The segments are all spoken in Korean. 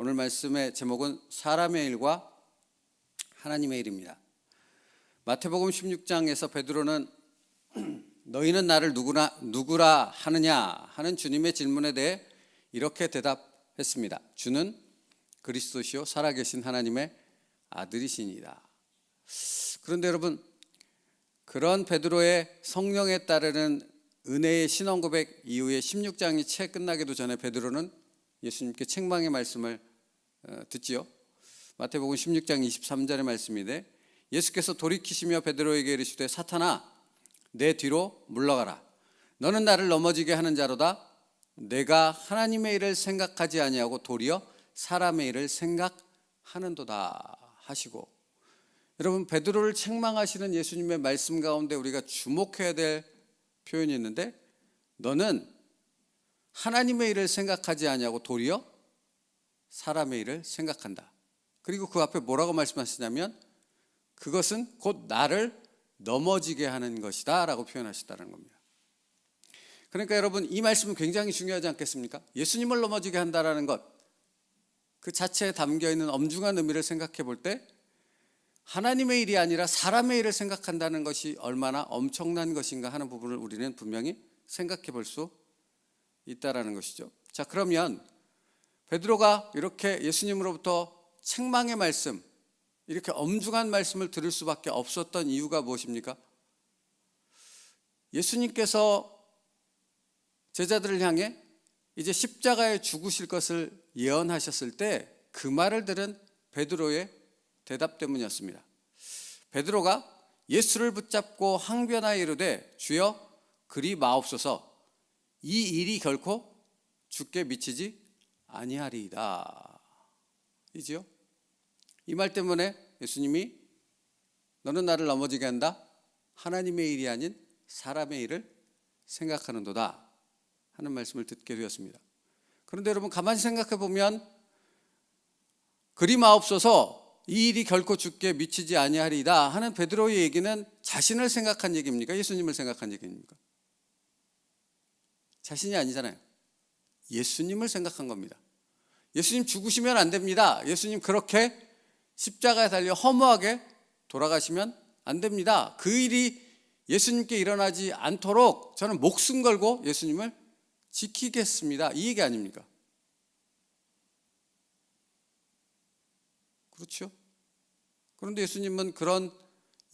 오늘 말씀의 제목은 사람의 일과 하나님의 일입니다. 마태복음 16장에서 베드로는 너희는 나를 누구라 하느냐 하는 주님의 질문에 대해 이렇게 대답했습니다. 주는 그리스도시요 살아계신 하나님의 아들이시니이다. 그런데 여러분, 그런 베드로의 성령에 따르는 은혜의 신앙 고백 이후에 16장이 채 끝나기도 전에 베드로는 예수님께 책망의 말씀을 듣지요. 마태복음 16장 23절의 말씀인데, 예수께서 돌이키시며 베드로에게 이르시되 사탄아 내 뒤로 물러가라. 너는 나를 넘어지게 하는 자로다. 내가 하나님의 일을 생각하지 아니하고 도리어 사람의 일을 생각하는도다 하시고, 여러분, 베드로를 책망하시는 예수님의 말씀 가운데 우리가 주목해야 될 표현이 있는데, 너는 하나님의 일을 생각하지 아니하고 도리어 사람의 일을 생각한다. 그리고 그 앞에 뭐라고 말씀하시냐면 그것은 곧 나를 넘어지게 하는 것이다 라고 표현하셨다는 겁니다. 그러니까 여러분, 이 말씀은 굉장히 중요하지 않겠습니까? 예수님을 넘어지게 한다라는 것, 그 자체에 담겨있는 엄중한 의미를 생각해 볼 때 하나님의 일이 아니라 사람의 일을 생각한다는 것이 얼마나 엄청난 것인가 하는 부분을 우리는 분명히 생각해 볼 수 있다라는 것이죠. 자, 그러면 베드로가 이렇게 예수님으로부터 책망의 말씀, 이렇게 엄중한 말씀을 들을 수밖에 없었던 이유가 무엇입니까? 예수님께서 제자들을 향해 이제 십자가에 죽으실 것을 예언하셨을 때 그 말을 들은 베드로의 대답 때문이었습니다. 베드로가 예수를 붙잡고 항변하여 이르되 주여 그리 마옵소서, 이 일이 결코 주께 미치지 아니하리이다. 이지요? 이 말 때문에 예수님이 너는 나를 넘어지게 한다. 하나님의 일이 아닌 사람의 일을 생각하는도다 하는 말씀을 듣게 되었습니다. 그런데 여러분, 가만히 생각해 보면 그리 마옵소서, 이 일이 결코 주께 미치지 아니하리이다 하는 베드로의 얘기는 자신을 생각한 얘기입니까? 예수님을 생각한 얘기입니까? 자신이 아니잖아요. 예수님을 생각한 겁니다. 예수님 죽으시면 안 됩니다. 예수님 그렇게 십자가에 달려 허무하게 돌아가시면 안 됩니다. 그 일이 예수님께 일어나지 않도록 저는 목숨 걸고 예수님을 지키겠습니다. 이 얘기 아닙니까? 그렇죠? 그런데 예수님은 그런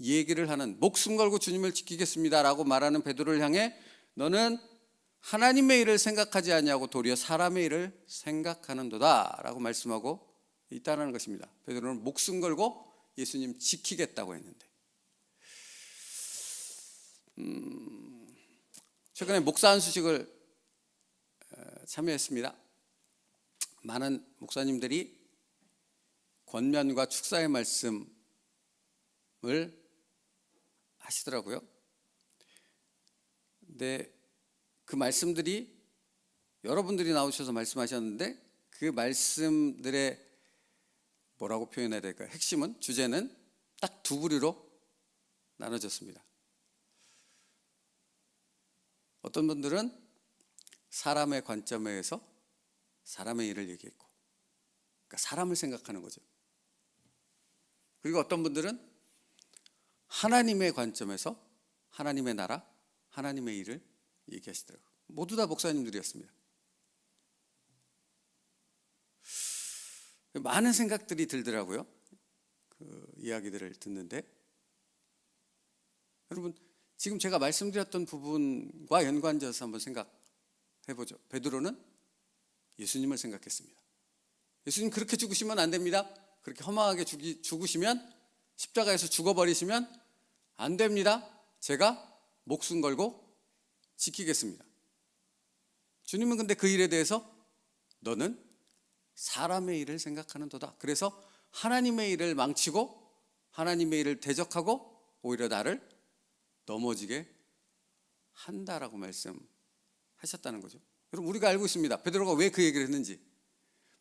얘기를 하는, 목숨 걸고 주님을 지키겠습니다라고 말하는 베드로를 향해 너는 하나님의 일을 생각하지 아니하고 도리어 사람의 일을 생각하는도다 라고 말씀하고 있다는 것입니다. 베드로는 목숨 걸고 예수님 지키겠다고 했는데, 최근에 목사 안수식을 참여했습니다. 많은 목사님들이 권면과 축사의 말씀을 하시더라고요. 근데 그 말씀들이, 여러분들이 나오셔서 말씀하셨는데 그 말씀들의 뭐라고 표현해야 될까요? 핵심은, 주제는 딱 두 부류로 나눠졌습니다. 어떤 분들은 사람의 관점에서 사람의 일을 얘기했고, 그러니까 사람을 생각하는 거죠. 그리고 어떤 분들은 하나님의 관점에서 하나님의 나라, 하나님의 일을 얘기하시더라고요. 모두 다 목사님들이었습니다. 많은 생각들이 들더라고요. 그 이야기들을 듣는데, 여러분, 지금 제가 말씀드렸던 부분과 연관지어서 한번 생각해보죠. 베드로는 예수님을 생각했습니다. 예수님 그렇게 죽으시면 안 됩니다. 그렇게 허망하게 죽으시면, 십자가에서 죽어버리시면 안 됩니다. 제가 목숨 걸고 지키겠습니다. 주님은 근데 그 일에 대해서 너는 사람의 일을 생각하는도다. 그래서 하나님의 일을 망치고 하나님의 일을 대적하고 오히려 나를 넘어지게 한다라고 말씀하셨다는 거죠. 여러분, 우리가 알고 있습니다. 베드로가 왜 그 얘기를 했는지.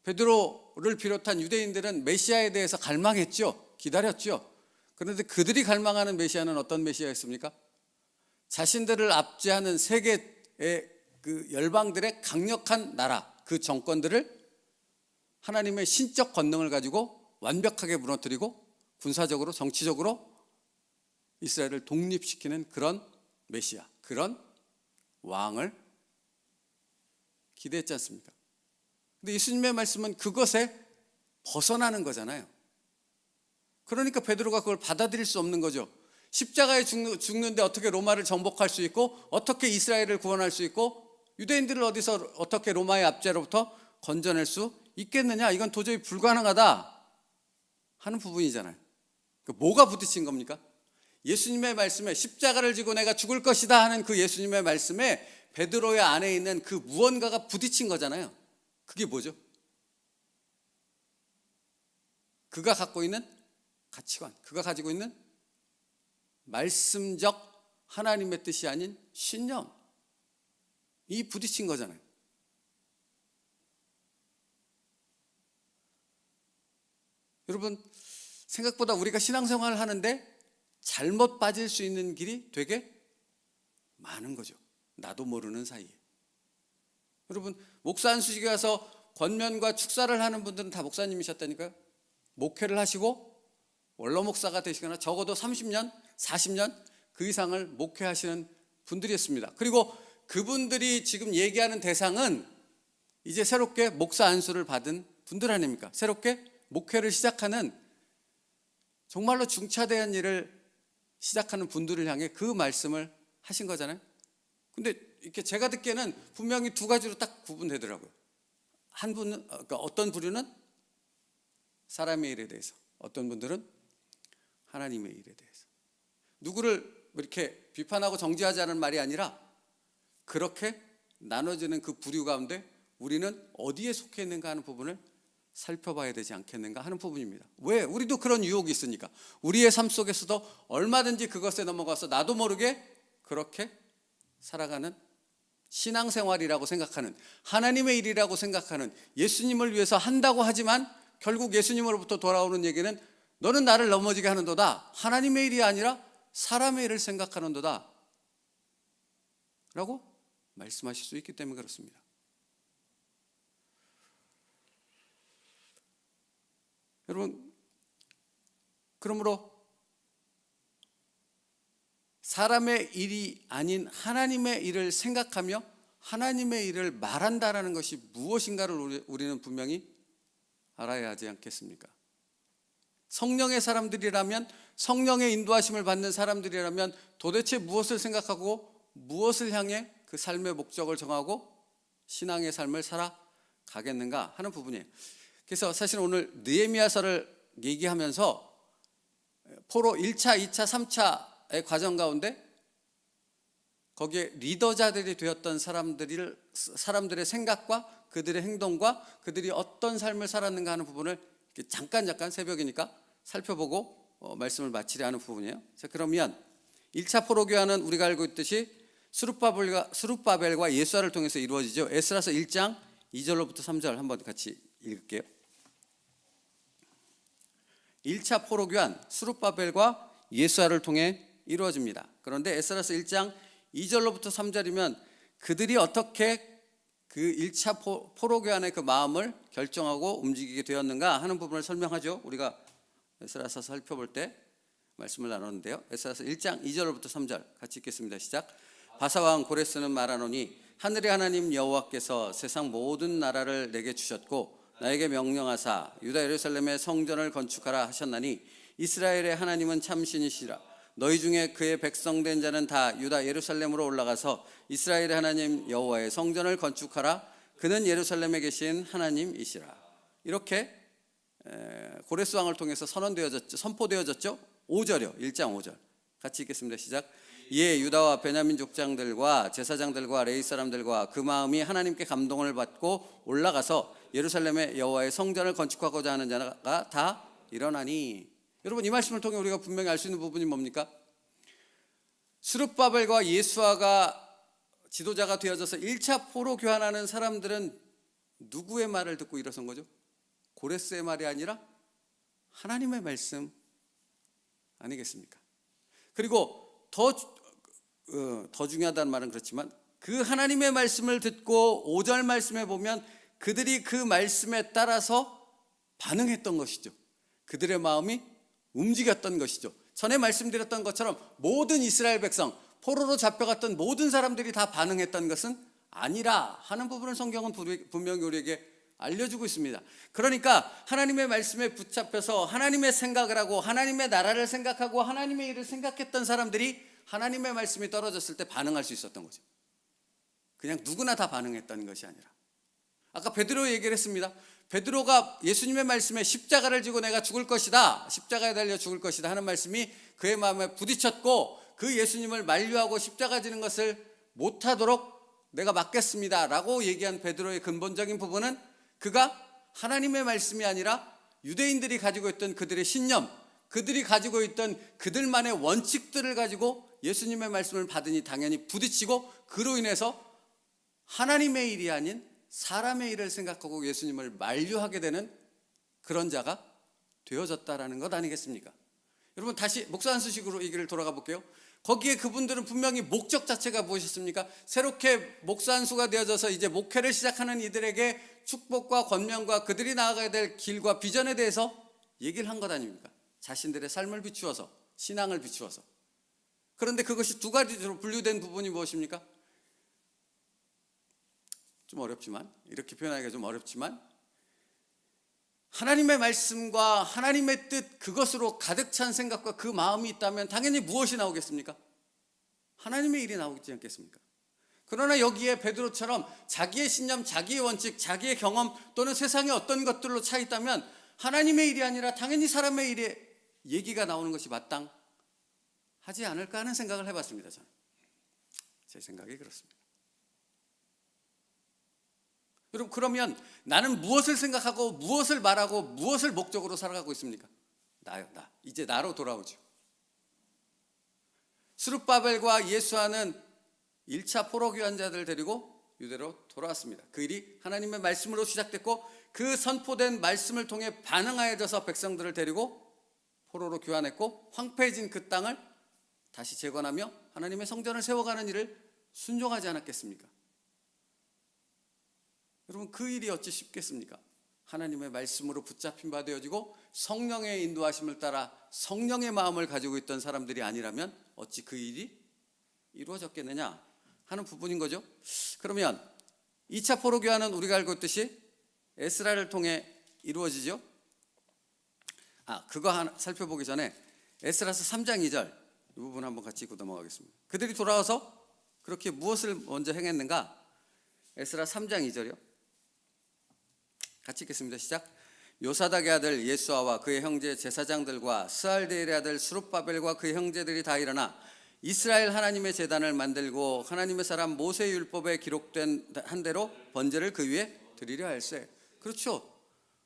베드로를 비롯한 유대인들은 메시아에 대해서 갈망했죠. 기다렸죠. 그런데 그들이 갈망하는 메시아는 어떤 메시아였습니까? 자신들을 압제하는 세계의 그 열방들의 강력한 나라, 그 정권들을 하나님의 신적 권능을 가지고 완벽하게 무너뜨리고 군사적으로 정치적으로 이스라엘을 독립시키는 그런 메시아, 그런 왕을 기대했지 않습니까? 근데 예수님의 말씀은 그것에 벗어나는 거잖아요. 그러니까 베드로가 그걸 받아들일 수 없는 거죠. 십자가에 죽는데 어떻게 로마를 정복할 수 있고, 어떻게 이스라엘을 구원할 수 있고, 유대인들을 어디서 어떻게 로마의 압제로부터 건져낼 수 있겠느냐, 이건 도저히 불가능하다 하는 부분이잖아요. 뭐가 부딪힌 겁니까? 예수님의 말씀에, 십자가를 지고 내가 죽을 것이다 하는 그 예수님의 말씀에 베드로의 안에 있는 그 무언가가 부딪힌 거잖아요. 그게 뭐죠? 그가 갖고 있는 가치관, 그가 가지고 있는 말씀적 하나님의 뜻이 아닌 신념이 부딪힌 거잖아요. 여러분, 생각보다 우리가 신앙생활을 하는데 잘못 빠질 수 있는 길이 되게 많은 거죠. 나도 모르는 사이에. 여러분, 목사 안수식에 가서 권면과 축사를 하는 분들은 다 목사님이셨다니까요. 목회를 하시고 원로 목사가 되시거나 적어도 30년, 40년 그 이상을 목회하시는 분들이었습니다. 그리고 그분들이 지금 얘기하는 대상은 이제 새롭게 목사 안수를 받은 분들 아닙니까? 새롭게 목회를 시작하는, 정말로 중차대한 일을 시작하는 분들을 향해 그 말씀을 하신 거잖아요. 근데 이렇게 제가 듣기에는 분명히 두 가지로 딱 구분되더라고요. 한 분은, 그러니까 어떤 부류는 사람의 일에 대해서, 어떤 분들은 하나님의 일에 대해서. 누구를 이렇게 비판하고 정죄하지 않은 말이 아니라 그렇게 나눠지는 그 부류 가운데 우리는 어디에 속해 있는가 하는 부분을 살펴봐야 되지 않겠는가 하는 부분입니다. 왜? 우리도 그런 유혹이 있으니까. 우리의 삶 속에서도 얼마든지 그것에 넘어가서 나도 모르게 그렇게 살아가는, 신앙생활이라고 생각하는, 하나님의 일이라고 생각하는, 예수님을 위해서 한다고 하지만 결국 예수님으로부터 돌아오는 얘기는 너는 나를 넘어지게 하는도다, 하나님의 일이 아니라 사람의 일을 생각하는도다 라고 말씀하실 수 있기 때문에 그렇습니다. 여러분, 그러므로 사람의 일이 아닌 하나님의 일을 생각하며 하나님의 일을 말한다라는 것이 무엇인가를 우리는 분명히 알아야 하지 않겠습니까? 성령의 사람들이라면, 성령의 인도하심을 받는 사람들이라면 도대체 무엇을 생각하고 무엇을 향해 그 삶의 목적을 정하고 신앙의 삶을 살아가겠는가 하는 부분이에요. 그래서 사실 오늘 느헤미야서를 얘기하면서 포로 1차, 2차, 3차의 과정 가운데 거기에 리더자들이 되었던 사람들의 생각과 그들의 행동과 그들이 어떤 삶을 살았는가 하는 부분을 잠깐 새벽이니까 살펴보고 말씀을 마치려 하는 부분이에요. 자, 그러면 1차 포로교환은 우리가 알고 있듯이 스룹바벨과 예수아를 통해서 이루어지죠. 에스라서 1장 2절로부터 3절 한번 같이 읽을게요. 1차 포로교환 스룹바벨과 예수아를 통해 이루어집니다. 그런데 에스라서 1장 2절로부터 3절이면 그들이 어떻게 그 1차 포로교환의 그 마음을 결정하고 움직이게 되었는가 하는 부분을 설명하죠. 우리가 에스라서 살펴볼 때 말씀을 나눴는데요. 에스라서 1장 2절로부터 3절 같이 읽겠습니다. 시작. 바사왕 고레스는 말하노니 하늘의 하나님 여호와께서 세상 모든 나라를 내게 주셨고 나에게 명령하사 유다 예루살렘의 성전을 건축하라 하셨나니 이스라엘의 하나님은 참신이시라. 너희 중에 그의 백성된 자는 다 유다 예루살렘으로 올라가서 이스라엘의 하나님 여호와의 성전을 건축하라. 그는 예루살렘에 계신 하나님이시라. 이렇게 고레스 왕을 통해서 선포되어졌죠. 5절이요. 1장 5절 같이 읽겠습니다. 시작. 이에 유다와 베냐민 족장들과 제사장들과 레위 사람들과 그 마음이 하나님께 감동을 받고 올라가서 예루살렘의 여호와의 성전을 건축하고자 하는 자가 다 일어나니. 여러분, 이 말씀을 통해 우리가 분명히 알 수 있는 부분이 뭡니까? 스룹바벨과 예수아가 지도자가 되어져서 1차 포로 교환하는 사람들은 누구의 말을 듣고 일어선 거죠? 고레스의 말이 아니라 하나님의 말씀 아니겠습니까? 그리고 더 중요하다는 말은 그렇지만 그 하나님의 말씀을 듣고 5절 말씀에 보면 그들이 그 말씀에 따라서 반응했던 것이죠. 그들의 마음이 움직였던 것이죠. 전에 말씀드렸던 것처럼 모든 이스라엘 백성, 포로로 잡혀갔던 모든 사람들이 다 반응했던 것은 아니라 하는 부분을 성경은 분명히 우리에게 알려주고 있습니다. 그러니까 하나님의 말씀에 붙잡혀서 하나님의 생각을 하고 하나님의 나라를 생각하고 하나님의 일을 생각했던 사람들이 하나님의 말씀이 떨어졌을 때 반응할 수 있었던 거죠. 그냥 누구나 다 반응했던 것이 아니라, 아까 베드로 얘기를 했습니다. 베드로가 예수님의 말씀에 십자가를 지고 내가 죽을 것이다, 십자가에 달려 죽을 것이다 하는 말씀이 그의 마음에 부딪혔고, 그 예수님을 만류하고 십자가 지는 것을 못하도록 내가 막겠습니다 라고 얘기한 베드로의 근본적인 부분은, 그가 하나님의 말씀이 아니라 유대인들이 가지고 있던 그들의 신념, 그들이 가지고 있던 그들만의 원칙들을 가지고 예수님의 말씀을 받으니 당연히 부딪히고, 그로 인해서 하나님의 일이 아닌 사람의 일을 생각하고 예수님을 만류하게 되는 그런 자가 되어졌다라는 것 아니겠습니까? 여러분, 다시 목사 안수식으로 얘기를 돌아가 볼게요. 거기에 그분들은 분명히 목적 자체가 무엇이었습니까? 새롭게 목사 안수가 되어져서 이제 목회를 시작하는 이들에게 축복과 권면과 그들이 나아가야 될 길과 비전에 대해서 얘기를 한 것 아닙니까? 자신들의 삶을 비추어서, 신앙을 비추어서. 그런데 그것이 두 가지로 분류된 부분이 무엇입니까? 좀 어렵지만, 이렇게 표현하기가 좀 어렵지만, 하나님의 말씀과 하나님의 뜻, 그것으로 가득 찬 생각과 그 마음이 있다면 당연히 무엇이 나오겠습니까? 하나님의 일이 나오지 않겠습니까? 그러나 여기에 베드로처럼 자기의 신념, 자기의 원칙, 자기의 경험 또는 세상의 어떤 것들로 차 있다면 하나님의 일이 아니라 당연히 사람의 일에 얘기가 나오는 것이 마땅하지 않을까 하는 생각을 해봤습니다. 저는 제 생각이 그렇습니다. 여러분, 그러면 나는 무엇을 생각하고 무엇을 말하고 무엇을 목적으로 살아가고 있습니까? 나요, 나. 이제 나로 돌아오죠. 스룹바벨과 예수아는 1차 포로교환자들을 데리고 유대로 돌아왔습니다. 그 일이 하나님의 말씀으로 시작됐고, 그 선포된 말씀을 통해 반응하여져서 백성들을 데리고 포로로 교환했고, 황폐해진 그 땅을 다시 재건하며 하나님의 성전을 세워가는 일을 순종하지 않았겠습니까? 여러분, 그 일이 어찌 쉽겠습니까? 하나님의 말씀으로 붙잡힌 바 되어지고 성령의 인도하심을 따라 성령의 마음을 가지고 있던 사람들이 아니라면 어찌 그 일이 이루어졌겠느냐 하는 부분인 거죠. 그러면 2차 포로교환은 우리가 알고 있듯이 에스라를 통해 이루어지죠. 그거 하나 살펴보기 전에 에스라서 3장 2절 이 부분 한번 같이 읽고 넘어가겠습니다. 그들이 돌아와서 그렇게 무엇을 먼저 행했는가? 에스라 3장 2절이요. 같이 읽겠습니다. 시작. 요사닥의 아들 예수아와 그의 형제 제사장들과 스알데엘의 아들 스룹바벨과 그의 형제들이 다 일어나 이스라엘 하나님의 제단을 만들고 하나님의 사람 모세의 율법에 기록된 한 대로 번제를 그 위에 드리려 할세. 그렇죠.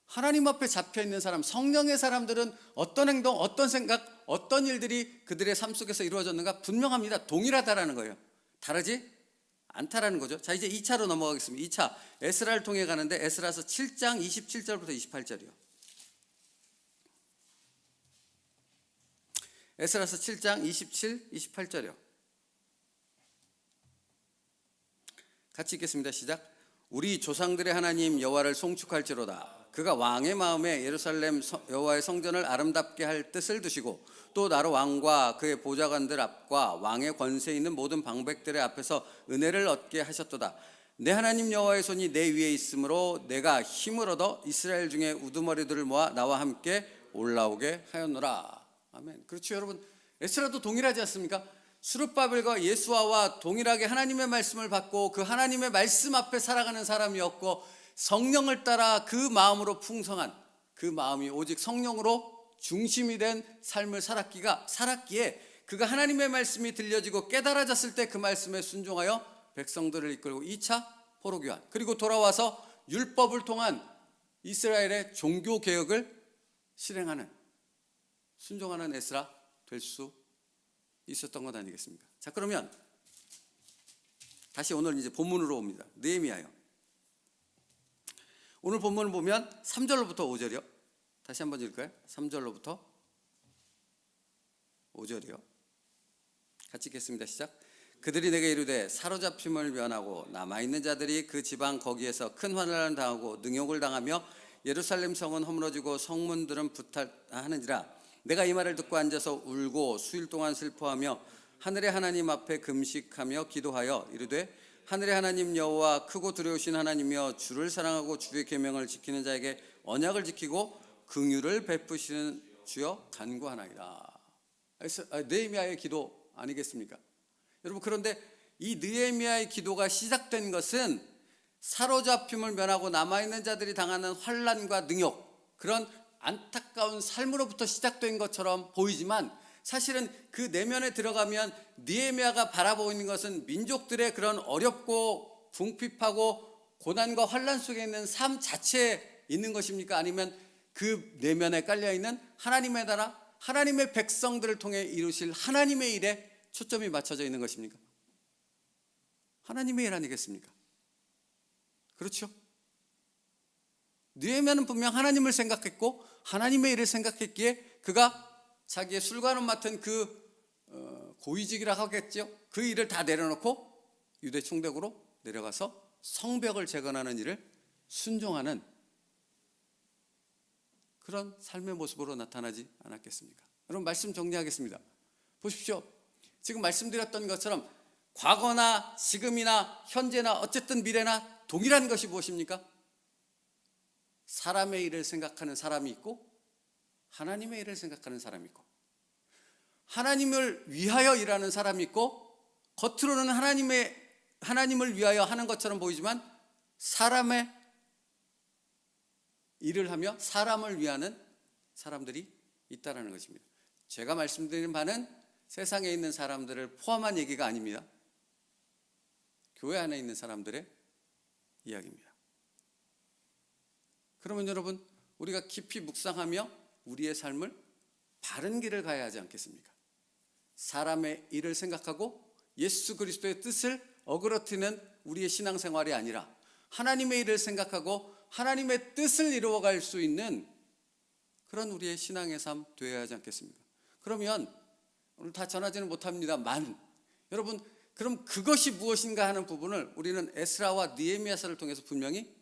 하나님 앞에 잡혀있는 사람, 성령의 사람들은 어떤 행동, 어떤 생각, 어떤 일들이 그들의 삶 속에서 이루어졌는가 분명합니다. 동일하다라는 거예요. 다르지 않다라는 거죠. 자, 이제 2차로 넘어가겠습니다. 2차 에스라를 통해 가는데 에스라서 7장 27절부터 28절이요. 에스라서 7장 27, 28절이요. 같이 읽겠습니다. 시작. 우리 조상들의 하나님 여호와를 송축할지로다. 그가 왕의 마음에 예루살렘 여호와의 성전을 아름답게 할 뜻을 두시고 또 나로 왕과 그의 보좌관들 앞과 왕의 권세 있는 모든 방백들의 앞에서 은혜를 얻게 하셨도다. 내 하나님 여호와의 손이 내 위에 있으므로 내가 힘을 얻어 이스라엘 중에 우두머리들을 모아 나와 함께 올라오게 하였노라. 아멘. 그렇죠, 여러분. 에스라도 동일하지 않습니까? 스룹바벨과 예수아와 동일하게 하나님의 말씀을 받고 그 하나님의 말씀 앞에 살아가는 사람이었고, 성령을 따라 그 마음으로 풍성한 그 마음이 오직 성령으로 중심이 된 삶을 살았기에 그가 하나님의 말씀이 들려지고 깨달아졌을 때 그 말씀에 순종하여 백성들을 이끌고 2차 포로교환, 그리고 돌아와서 율법을 통한 이스라엘의 종교개혁을 실행하는, 순종하는 에스라 될 수 있었던 것 아니겠습니까? 자, 그러면 다시 오늘 이제 본문으로 옵니다. 느헤미야요. 오늘 본문을 보면 3절로부터 5절이요. 다시 한번 읽을까요? 3절로부터 5절이요. 같이 읽겠습니다. 시작. 그들이 내게 이르되 사로잡힘을 면하고 남아있는 자들이 그 지방 거기에서 큰 환난을 당하고 능욕을 당하며 예루살렘 성은 허물어지고 성문들은 부탈하느니라. 내가 이 말을 듣고 앉아서 울고 수일 동안 슬퍼하며 하늘의 하나님 앞에 금식하며 기도하여 이르되 하늘의 하나님 여호와 크고 두려우신 하나님이여 주를 사랑하고 주의 계명을 지키는 자에게 언약을 지키고 긍휼을 베푸시는 주여 간구하나이다. 느헤미야의 기도 아니겠습니까? 여러분, 그런데 이 느헤미야의 기도가 시작된 것은 사로잡힘을 면하고 남아있는 자들이 당하는 환난과 능욕, 그런 안타까운 삶으로부터 시작된 것처럼 보이지만 사실은 그 내면에 들어가면 느헤미야가 바라보고 있는 것은 민족들의 그런 어렵고 궁핍하고 고난과 환난 속에 있는 삶 자체에 있는 것입니까? 아니면 그 내면에 깔려있는 하나님의 나라, 하나님의 백성들을 통해 이루실 하나님의 일에 초점이 맞춰져 있는 것입니까? 하나님의 일 아니겠습니까? 그렇죠? 느헤미야는 분명 하나님을 생각했고 하나님의 일을 생각했기에 그가 자기의 술관원 맡은 그 고위직이라 하겠죠. 그 일을 다 내려놓고 유대 총독으로 내려가서 성벽을 재건하는 일을 순종하는 그런 삶의 모습으로 나타나지 않았겠습니까? 여러분, 말씀 정리하겠습니다. 보십시오. 지금 말씀드렸던 것처럼 과거나 지금이나 현재나 어쨌든 미래나 동일한 것이 무엇입니까? 사람의 일을 생각하는 사람이 있고 하나님의 일을 생각하는 사람이 있고, 하나님을 위하여 일하는 사람이 있고 겉으로는 하나님을 위하여 하는 것처럼 보이지만 사람의 일을 하며 사람을 위하는 사람들이 있다는 것입니다. 제가 말씀드리는 바는 세상에 있는 사람들을 포함한 얘기가 아닙니다. 교회 안에 있는 사람들의 이야기입니다. 그러면 여러분, 우리가 깊이 묵상하며 우리의 삶을 바른 길을 가야 하지 않겠습니까? 사람의 일을 생각하고 예수 그리스도의 뜻을 어그러뜨리는 우리의 신앙생활이 아니라 하나님의 일을 생각하고 하나님의 뜻을 이루어갈 수 있는 그런 우리의 신앙의 삶 되어야 하지 않겠습니까? 그러면 오늘 다 전하지는 못합니다만 여러분, 그럼 그것이 무엇인가 하는 부분을 우리는 에스라와 느헤미야서를 통해서 분명히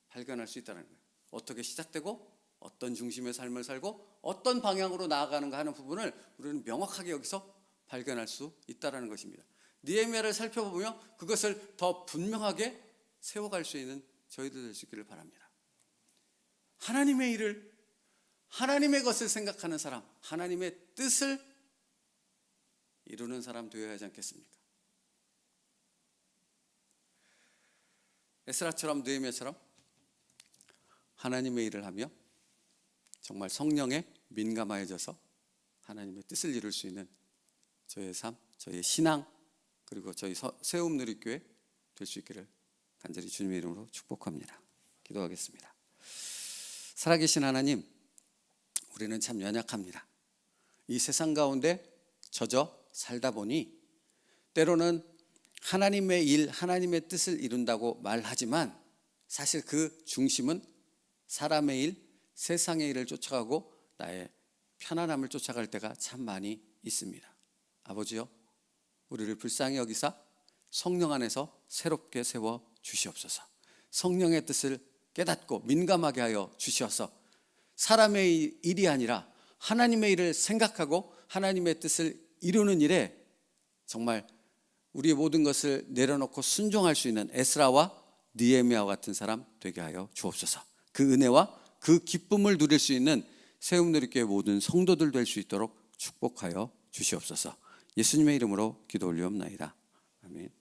발견할 수 있다는 거예요. 어떻게 시작되고 어떤 중심의 삶을 살고 어떤 방향으로 나아가는가 하는 부분을 우리는 명확하게 여기서 발견할 수 있다는 것입니다. 느헤미야를 살펴보며 그것을 더 분명하게 세워갈 수 있는 저희들 될 수 있기를 바랍니다. 하나님의 일을, 하나님의 것을 생각하는 사람, 하나님의 뜻을 이루는 사람 되어야 하지 않겠습니까? 에스라처럼 느헤미야처럼 하나님의 일을 하며 정말 성령에 민감해져서 하나님의 뜻을 이룰 수 있는 저의 삶, 저의 신앙, 그리고 저희 세움누리교회 될 수 있기를 간절히 주님의 이름으로 축복합니다. 기도하겠습니다. 살아계신 하나님, 우리는 참 연약합니다. 이 세상 가운데 젖어 살다 보니 때로는 하나님의 일, 하나님의 뜻을 이룬다고 말하지만 사실 그 중심은 사람의 일, 세상의 일을 쫓아가고 나의 편안함을 쫓아갈 때가 참 많이 있습니다. 아버지요, 우리를 불쌍히 여기사 성령 안에서 새롭게 세워 주시옵소서. 성령의 뜻을 깨닫고 민감하게 하여 주시어서 사람의 일이 아니라 하나님의 일을 생각하고 하나님의 뜻을 이루는 일에 정말 우리의 모든 것을 내려놓고 순종할 수 있는 에스라와 느헤미야와 같은 사람 되게 하여 주옵소서. 그 은혜와 그 기쁨을 누릴 수 있는 세움누리교회 모든 성도들 될 수 있도록 축복하여 주시옵소서. 예수님의 이름으로 기도 올리옵나이다. 아멘.